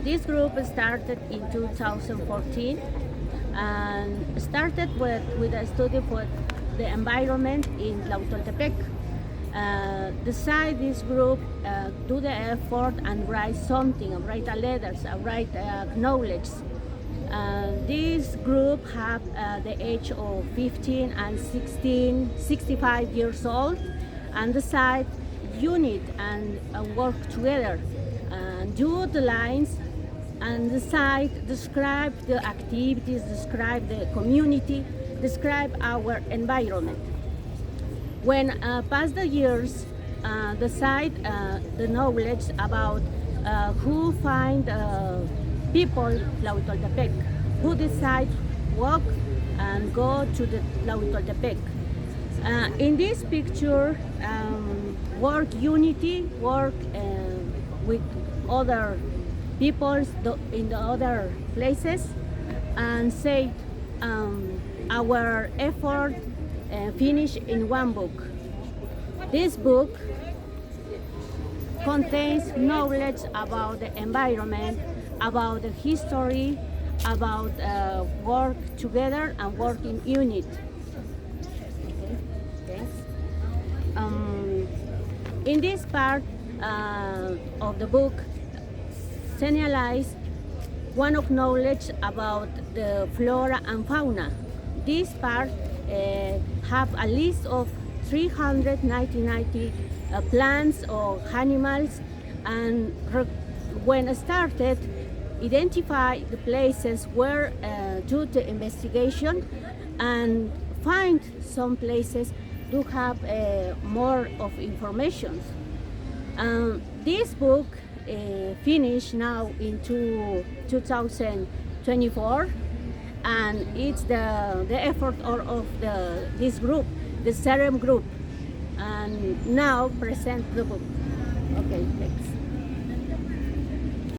This group started in 2014 and started with a study for the environment in Tlahuitoltepec. Decide this group do the effort and write something, write a letters, write knowledge. This group have the age of 15 and 16, 65 years old, and decide unit and work together, do the lines and decide, describe the activities, describe the community, describe our environment. When pass the years, decide the knowledge about who find people Tlahuitoltepec, who decide walk and go to the Tlahuitoltepec. In this picture, work unity, work with other peoples in the other places, and say our effort finish in one book. This book contains knowledge about the environment, about the history, about work together and work in unit. Okay. In this part of the book, analyze one of knowledge about the flora and fauna. This part have a list of 390 plants or animals, and when started, identify the places where do the investigation and find some places do have more of information. This book finished now in 2024, and it's the effort of this group, the Hicieron group, and now present the book. Okay, thanks.